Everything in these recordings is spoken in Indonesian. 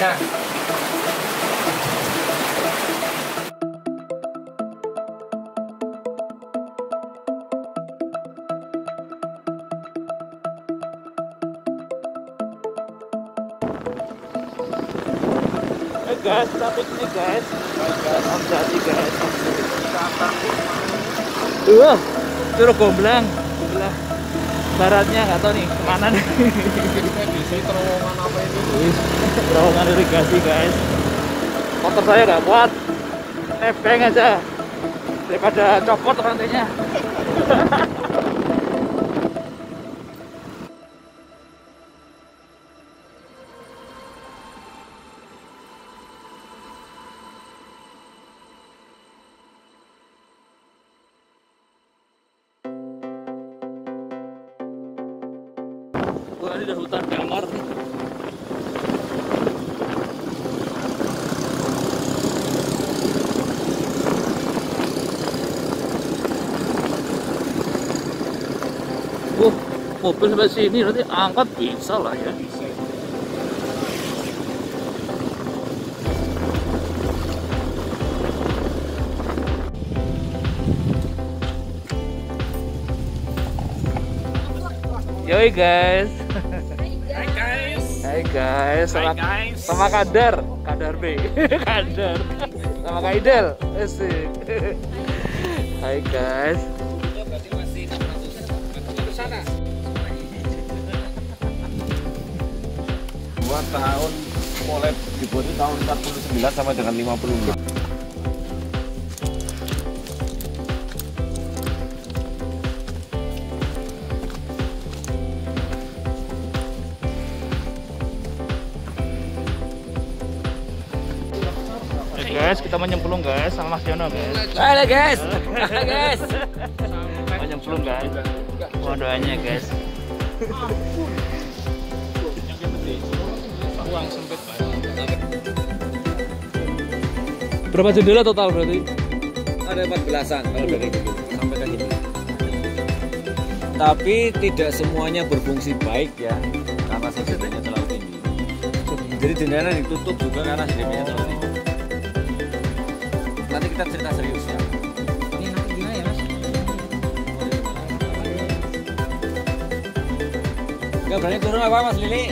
Nah. Guys, kita piknik guys. Om Jati guys. Curug Gomblang. Sebelah baratnya nggak tahu nih kemana nih. Di terowongan apa ini? Terowongan irigasi guys. Motor saya nggak kuat. Nebeng aja daripada copot rantainya. Wah, ini udah hutan gamar nih. Mobil sampai sini nanti angkat bisa lah ya. Yoi guys. Hai guys. Hai guys. Sama, Hai guys. sama Kadar B. Kadar. Sama Kaidel. Asik. Hai guys. Itu berarti masih 600 meter ke sana. 2 tahun mulai dibuat itu tahun 49 sama dengan 56. Guys, kita menyemplung guys sama Mas Yono guys. Halo guys. Halo guys. Menyemplung guys. Mohon doanya guys. Ruang sempit banget. Berapa jendela total berarti? Ada 14-an kalau dari dulu sampai ke sini. Tapi tidak semuanya berfungsi baik ya, karena sedemikian terlalu tinggi. Jadi jendelanya ditutup juga karena sedemikian terlalu tinggi. Nanti kita cerita serius ya. Ini nanti gimana ya, Mas? Enggak berani turun apa Mas Lili?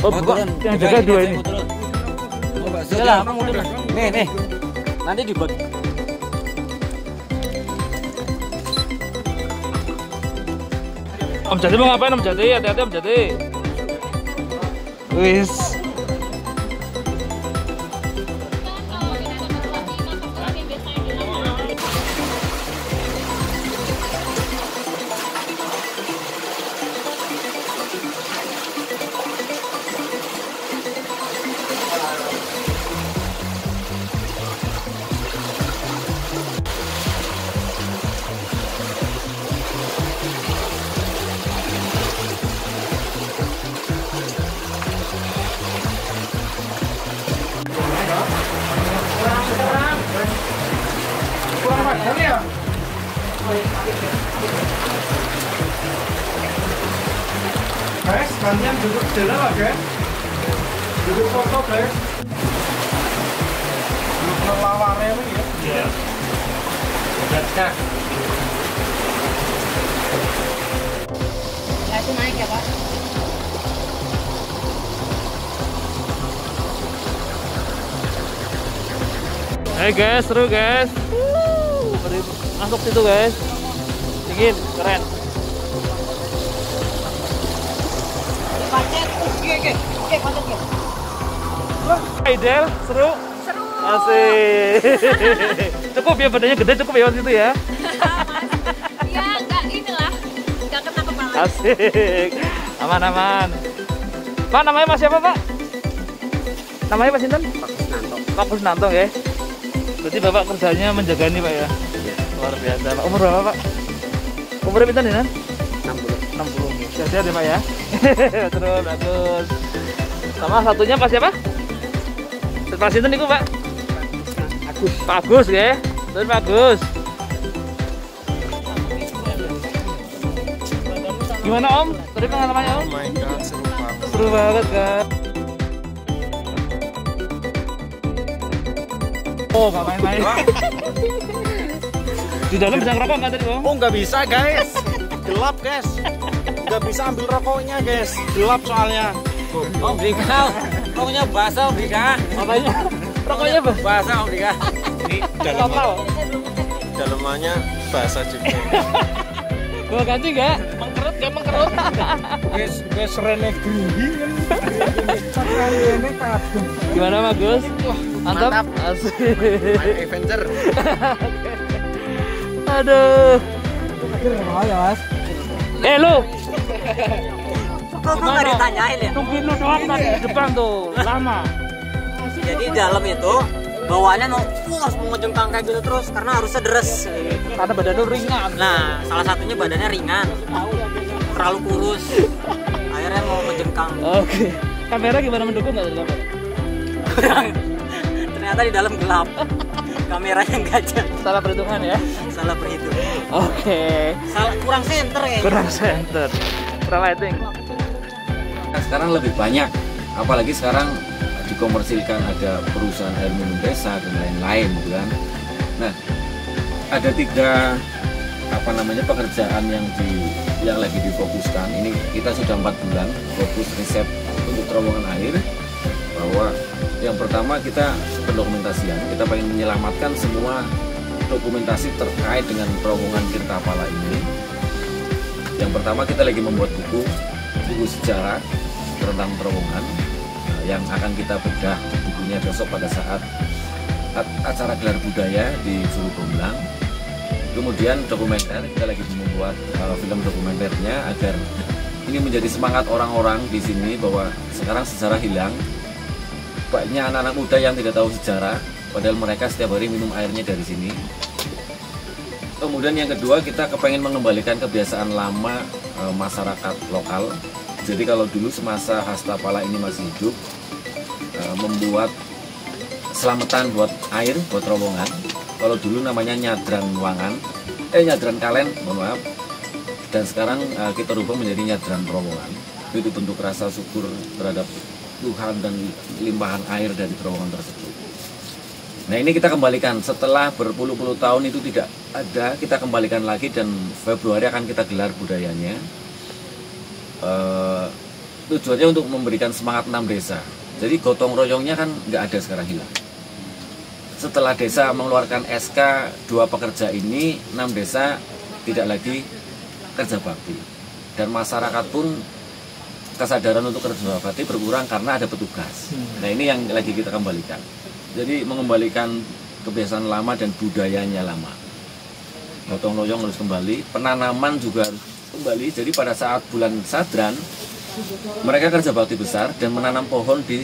Oh, Bapak, yang jaga dua ini. Oh, Mbak Udah lah, Abang mundur. Nih. Nanti dibagi. Om Jati mau ngapain Om Jati? Hati-hati Om Jati. Wis. Guys, kalian duduk jendela lah guys. Duduk foto guys. Duduk lawarnya ini ya. Iya. Nah. Ya itu naik ya Pak. Hai guys, seru guys. Masuk situ guys. Dingin, keren. Pacet. Oke, pacet ya. Idel, seru. Seru. Asik. Cukup ya, badannya gede cukup ya waktu itu ya. Ya enggak inilah. Enggak kena kepala. Asik. Aman-aman. Pak, namanya Mas siapa Pak? Namanya Pak Sinten? Pak Kusnanto ya. Berarti Bapak kerjanya menjaga ini Pak ya? Luar biasa Pak. Umur berapa Pak? Umurnya pintar nih Nan? 60. Sehat-sehat ya Pak ya? Terus bagus. Sama satunya Pak siapa? Pak Sinten itu Pak? Agus. Pak Agus ya? Terus Pak Agus. Gimana Om? Tadi pengalamannya Om? Oh my god, seru banget. Seru banget kan? Oh, nggak main-main. Di dalam bisa ngerokok nggak tadi, Bang? Oh, nggak bisa, guys. Gelap, guys. Nggak bisa ambil rokoknya, guys. Gelap soalnya. Om Dika, rokoknya basah Om Dika. Apanya? Rokoknya apa? Basah Om Dika. Ini Lokal. dalamannya basah juga. Gua ganti nggak? Mengkerut nggak mengkerut? Wes rene grinding kan. Rene kadung. Gimana Mas Gus? Mantap. Asik. Avenger. Aduh. Ya, Mas. Lu. Kok nggak ditanyain ya? Tungguin lu doang tadi di depan tuh. Lama. Jadi dalam itu bawaannya mau ngejengkang kayak gitu terus karena harusnya deres. Karena badan lu ringan. Nah, salah satunya badannya ringan, terlalu kurus. Akhirnya mau ngejengkang. Oke. Kamera gimana, mendukung nggak di dalam? Ternyata di dalam gelap. Kameranya nggak ada. Salah perhitungan ya. Salah perhitungan. Oke. Salah kurang center kayaknya. Kurang center. Kurang lighting. Nah, sekarang lebih banyak, apalagi sekarang dikomersilkan ada perusahaan air minum desa dan lain-lain, gitu kan. Nah, ada 3 pekerjaan yang lagi difokuskan. Ini kita sudah 4 bulan fokus riset untuk terowongan air. Bahwa yang pertama kita pendokumentasian, kita pengen menyelamatkan semua dokumentasi terkait dengan terowongan Tirtapala ini. Yang pertama kita lagi membuat buku sejarah tentang terowongan yang akan kita bedah bukunya besok pada saat acara gelar budaya di Suhu Gomblang. Kemudian dokumenter, kita lagi membuat film dokumenternya agar ini menjadi semangat orang-orang di sini bahwa sekarang sejarah hilang. Banyak anak-anak muda yang tidak tahu sejarah, padahal mereka setiap hari minum airnya dari sini. Kemudian yang kedua, kita kepengen mengembalikan kebiasaan lama masyarakat lokal. Jadi kalau dulu semasa Hastapala ini masih hidup, membuat selamatan buat air, buat terowongan. Kalau dulu namanya nyadran wangan, nyadran kalen, mohon maaf. Dan sekarang kita rubah menjadi nyadran terowongan. Itu bentuk rasa syukur terhadap Tuhan dan limpahan air dari terowongan tersebut. Nah, ini kita kembalikan setelah berpuluh-puluh tahun itu tidak ada, kita kembalikan lagi dan Februari akan kita gelar budayanya. Tujuannya untuk memberikan semangat 6 desa. Jadi gotong royongnya kan nggak ada sekarang, hilang. Setelah desa mengeluarkan SK 2 pekerja ini, 6 desa tidak lagi kerja bakti. Dan masyarakat pun kesadaran untuk kerja bakti berkurang karena ada petugas. Nah, ini yang lagi kita kembalikan. Jadi mengembalikan kebiasaan lama dan budayanya lama. Gotong royong harus kembali, penanaman juga harus kembali. Jadi pada saat bulan Sadran, mereka kerja bakti besar dan menanam pohon di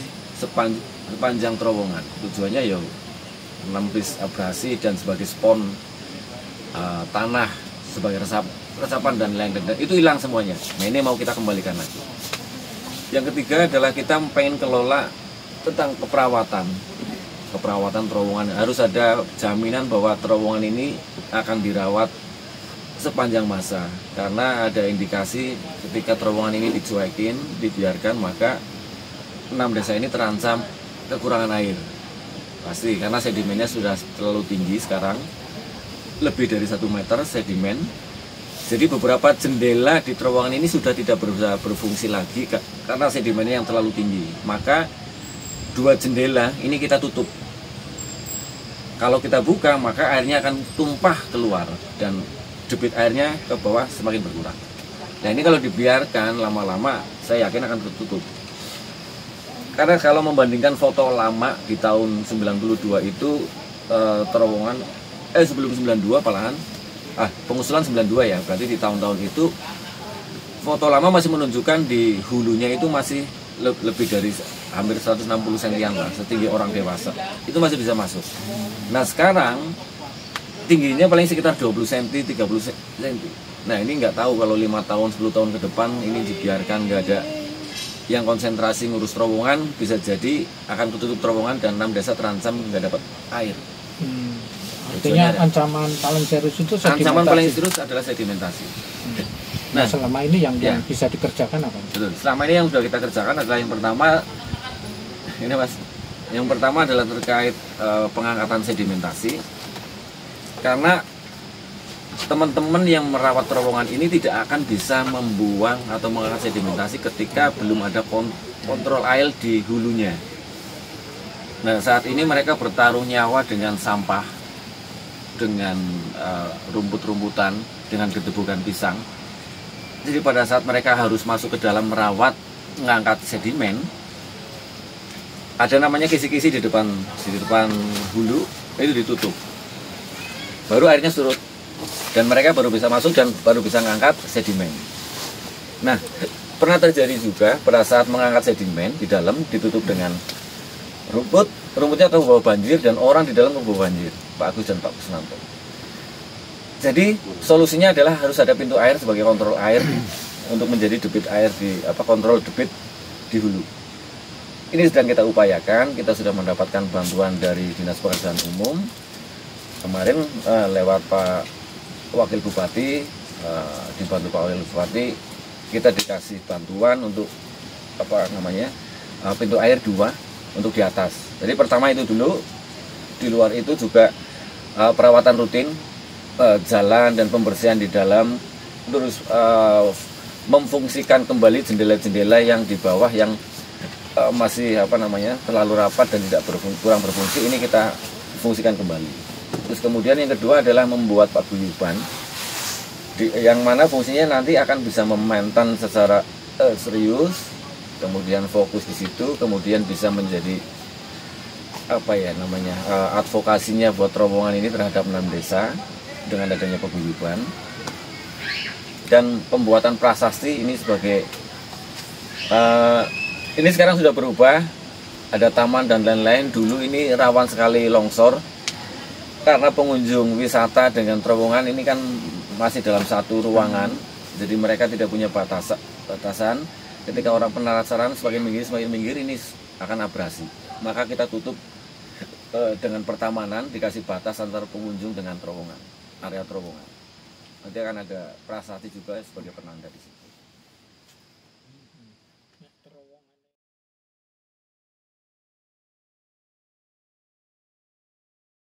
sepanjang terowongan. Tujuannya ya menembus abrasi dan sebagai spon tanah sebagai resapan dan lain-lain. Itu hilang semuanya. Nah, ini mau kita kembalikan lagi. Yang ketiga adalah kita pengen kelola tentang keperawatan terowongan. Harus ada jaminan bahwa terowongan ini akan dirawat sepanjang masa, karena ada indikasi ketika terowongan ini dicuekin, dibiarkan, maka 6 desa ini terancam kekurangan air. Pasti, karena sedimennya sudah terlalu tinggi sekarang, lebih dari 1 meter sedimen. Jadi beberapa jendela di terowongan ini sudah tidak berfungsi lagi karena sedimennya yang terlalu tinggi. Maka 2 jendela ini kita tutup. Kalau kita buka, maka airnya akan tumpah keluar dan debit airnya ke bawah semakin berkurang. Nah, ini kalau dibiarkan lama-lama, saya yakin akan tertutup. Karena kalau membandingkan foto lama di tahun 92 itu terowongan sebelum 92 malahan pengusulan 92 ya, berarti di tahun-tahun itu foto lama masih menunjukkan di hulunya itu masih lebih dari hampir 160 cm lah, setinggi orang dewasa. Itu masih bisa masuk. Nah, sekarang tingginya paling sekitar 20 cm, 30 cm. Nah, ini nggak tahu kalau 5 tahun, 10 tahun ke depan ini dibiarkan nggak ada yang konsentrasi ngurus terowongan, bisa jadi akan tutup terowongan dan 6 desa terancam nggak dapat air. Artinya ancaman paling serius itu sedimentasi. Ancaman paling serius adalah sedimentasi. Nah, selama ini yang bisa dikerjakan apa? Betul. Selama ini yang sudah kita kerjakan adalah yang pertama, ini Mas, Yang pertama adalah terkait pengangkatan sedimentasi, karena teman-teman yang merawat terowongan ini tidak akan bisa membuang atau mengangkat sedimentasi ketika belum ada kontrol air di hulunya. Nah, saat ini mereka bertaruh nyawa dengan sampah, dengan rumput-rumputan, dengan gedebukan pisang. Jadi pada saat mereka harus masuk ke dalam merawat, mengangkat sedimen, ada namanya kisi-kisi di depan hulu, itu ditutup. Baru airnya surut dan mereka baru bisa masuk dan baru bisa mengangkat sedimen. Nah, pernah terjadi juga pada saat mengangkat sedimen di dalam ditutup dengan rumputnya terbawa banjir dan orang di dalam terbawa banjir, Pak Agus dan Pak Kusnanto. Jadi solusinya adalah harus ada pintu air sebagai kontrol air untuk menjadi debit air kontrol debit di hulu. Ini sedang kita upayakan, kita sudah mendapatkan bantuan dari Dinas Pekerjaan Umum. Kemarin lewat Pak Wakil Bupati, dibantu Pak Wakil Bupati, kita dikasih bantuan untuk pintu air 2 untuk di atas. Jadi pertama itu dulu, di luar itu juga perawatan rutin, jalan dan pembersihan di dalam, terus memfungsikan kembali jendela-jendela yang di bawah yang masih terlalu rapat dan kurang berfungsi, ini kita fungsikan kembali. Terus kemudian yang kedua adalah membuat paguyuban, yang mana fungsinya nanti akan bisa memainten secara serius, kemudian fokus di situ, kemudian bisa menjadi advokasinya buat terowongan ini terhadap 6 desa dengan adanya paguyuban. Dan pembuatan prasasti ini sebagai ini sekarang sudah berubah, ada taman dan lain-lain. Dulu ini rawan sekali longsor karena pengunjung wisata dengan terowongan ini kan masih dalam satu ruangan, jadi mereka tidak punya batasan. Ketika orang penasaran semakin minggir ini akan abrasi, maka kita tutup dengan pertamanan, dikasih batas antara pengunjung dengan terowongan, area terowongan. Nanti akan ada prasasti juga sebagai penanda di situ.